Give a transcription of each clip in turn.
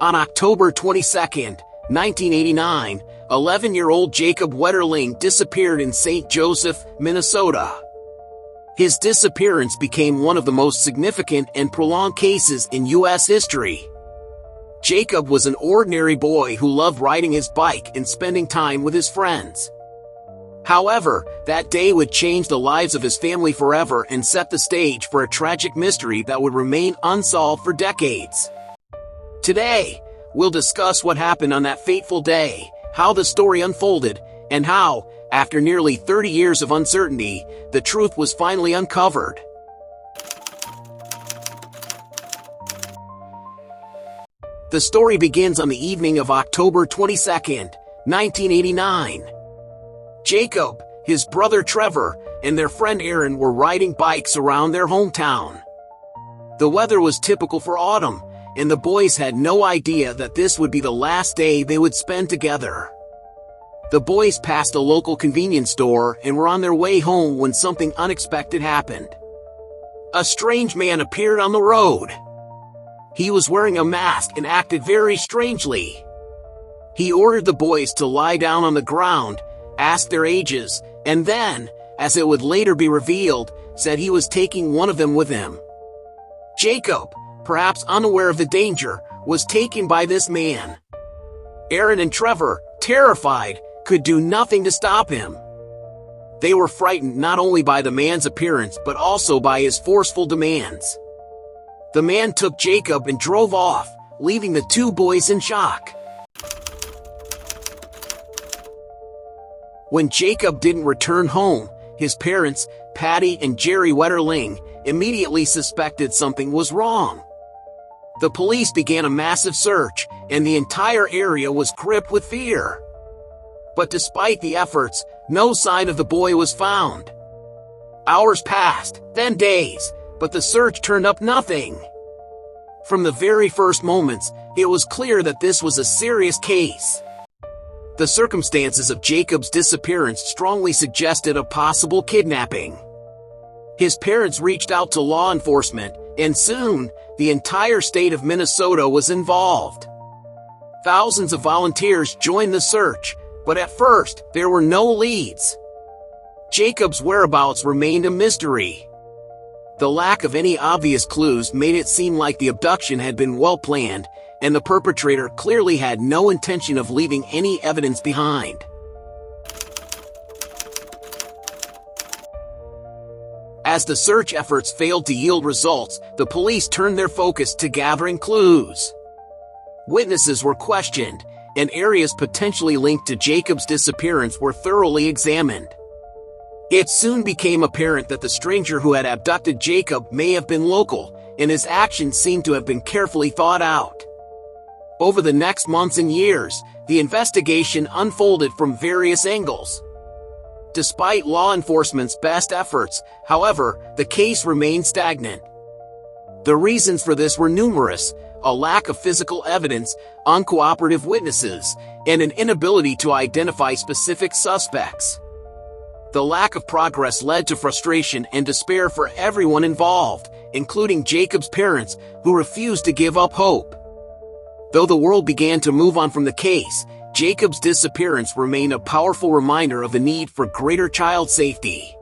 On October 22, 1989, 11-year-old Jacob Wetterling disappeared in St. Joseph, Minnesota. His disappearance became one of the most significant and prolonged cases in U.S. history. Jacob was an ordinary boy who loved riding his bike and spending time with his friends. However, that day would change the lives of his family forever and set the stage for a tragic mystery that would remain unsolved for decades. Today, we'll discuss what happened on that fateful day, how the story unfolded, and how, after nearly 30 years of uncertainty, the truth was finally uncovered. The story begins on the evening of October 22, 1989. Jacob, his brother Trevor, and their friend Aaron were riding bikes around their hometown. The weather was typical for autumn, and the boys had no idea that this would be the last day they would spend together. The boys passed a local convenience store and were on their way home when something unexpected happened. A strange man appeared on the road. He was wearing a mask and acted very strangely. He ordered the boys to lie down on the ground, asked their ages, and then, as it would later be revealed, said he was taking one of them with him. Jacob, perhaps unaware of the danger, was taken by this man. Aaron and Trevor, terrified, could do nothing to stop him. They were frightened not only by the man's appearance but also by his forceful demands. The man took Jacob and drove off, leaving the two boys in shock. When Jacob didn't return home, his parents, Patty and Jerry Wetterling, immediately suspected something was wrong. The police began a massive search, and the entire area was gripped with fear. But despite the efforts, no sign of the boy was found. Hours passed, then days, but the search turned up nothing. From the very first moments, it was clear that this was a serious case. The circumstances of Jacob's disappearance strongly suggested a possible kidnapping. His parents reached out to law enforcement, and soon, the entire state of Minnesota was involved. Thousands of volunteers joined the search, but at first, there were no leads. Jacob's whereabouts remained a mystery. The lack of any obvious clues made it seem like the abduction had been well planned, and the perpetrator clearly had no intention of leaving any evidence behind. As the search efforts failed to yield results, the police turned their focus to gathering clues. Witnesses were questioned, and areas potentially linked to Jacob's disappearance were thoroughly examined. It soon became apparent that the stranger who had abducted Jacob may have been local, and his actions seemed to have been carefully thought out. Over the next months and years, the investigation unfolded from various angles. Despite law enforcement's best efforts, however, the case remained stagnant. The reasons for this were numerous: a lack of physical evidence, uncooperative witnesses, and an inability to identify specific suspects. The lack of progress led to frustration and despair for everyone involved, including Jacob's parents, who refused to give up hope. Though the world began to move on from the case, Jacob's disappearance remained a powerful reminder of the need for greater child safety.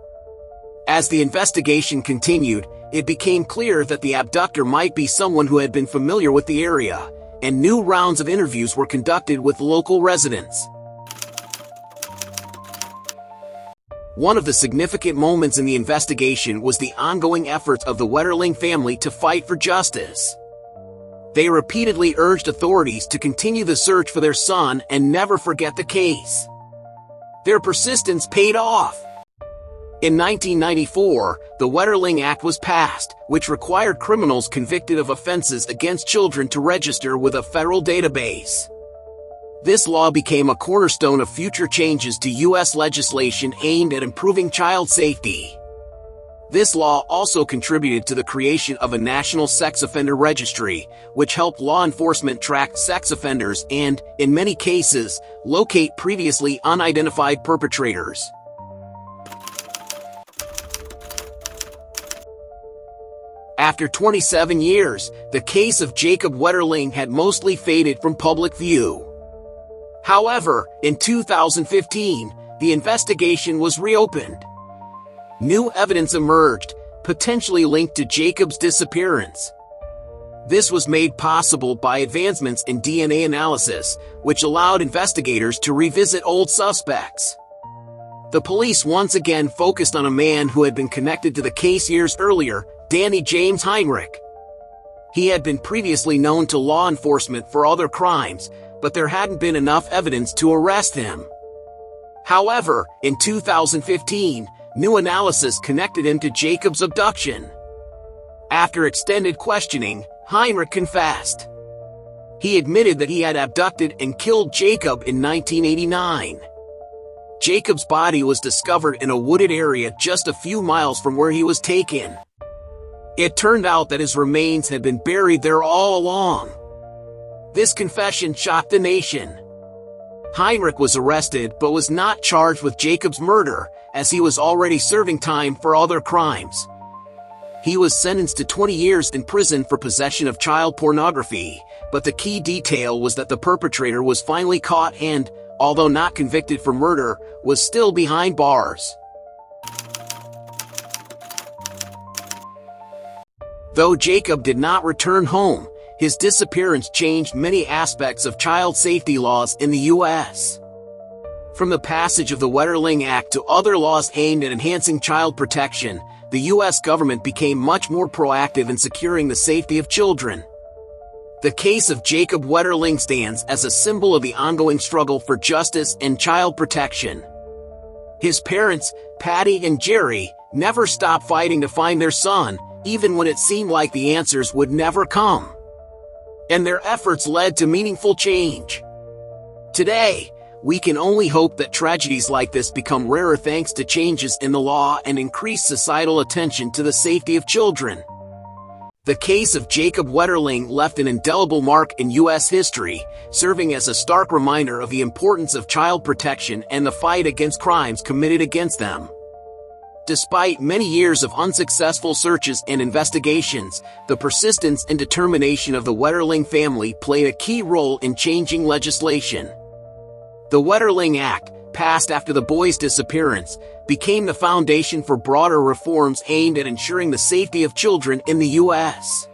As the investigation continued, it became clear that the abductor might be someone who had been familiar with the area, and new rounds of interviews were conducted with local residents. One of the significant moments in the investigation was the ongoing efforts of the Wetterling family to fight for justice. They repeatedly urged authorities to continue the search for their son and never forget the case. Their persistence paid off. In 1994, the Wetterling Act was passed, which required criminals convicted of offenses against children to register with a federal database. This law became a cornerstone of future changes to U.S. legislation aimed at improving child safety. This law also contributed to the creation of a national sex offender registry, which helped law enforcement track sex offenders and, in many cases, locate previously unidentified perpetrators. After 27 years, the case of Jacob Wetterling had mostly faded from public view. However, in 2015, the investigation was reopened. New evidence emerged, potentially linked to Jacob's disappearance. This was made possible by advancements in DNA analysis, which allowed investigators to revisit old suspects. The police once again focused on a man who had been connected to the case years earlier, Danny James Heinrich. He had been previously known to law enforcement for other crimes, but there hadn't been enough evidence to arrest him. However, in 2015, new analysis connected him to Jacob's abduction. After extended questioning, Heinrich confessed. He admitted that he had abducted and killed Jacob in 1989. Jacob's body was discovered in a wooded area just a few miles from where he was taken. It turned out that his remains had been buried there all along. This confession shocked the nation. Heinrich was arrested but was not charged with Jacob's murder, as he was already serving time for other crimes. He was sentenced to 20 years in prison for possession of child pornography, but the key detail was that the perpetrator was finally caught and, although not convicted for murder, was still behind bars. Though Jacob did not return home, his disappearance changed many aspects of child safety laws in the U.S. From the passage of the Wetterling Act to other laws aimed at enhancing child protection, the U.S. government became much more proactive in securing the safety of children. The case of Jacob Wetterling stands as a symbol of the ongoing struggle for justice and child protection. His parents, Patty and Jerry, never stopped fighting to find their son, even when it seemed like the answers would never come. And their efforts led to meaningful change. Today, we can only hope that tragedies like this become rarer thanks to changes in the law and increased societal attention to the safety of children. The case of Jacob Wetterling left an indelible mark in U.S. history, serving as a stark reminder of the importance of child protection and the fight against crimes committed against them. Despite many years of unsuccessful searches and investigations, the persistence and determination of the Wetterling family played a key role in changing legislation. The Wetterling Act, passed after the boy's disappearance, became the foundation for broader reforms aimed at ensuring the safety of children in the U.S.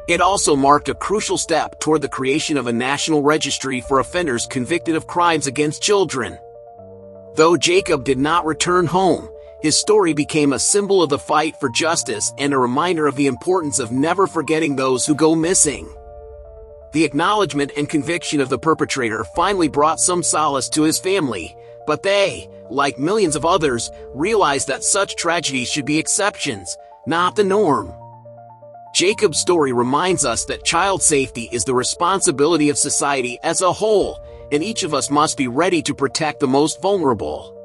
It also marked a crucial step toward the creation of a national registry for offenders convicted of crimes against children. Though Jacob did not return home, his story became a symbol of the fight for justice and a reminder of the importance of never forgetting those who go missing. The acknowledgement and conviction of the perpetrator finally brought some solace to his family, but they, like millions of others, realized that such tragedies should be exceptions, not the norm. Jacob's story reminds us that child safety is the responsibility of society as a whole, and each of us must be ready to protect the most vulnerable.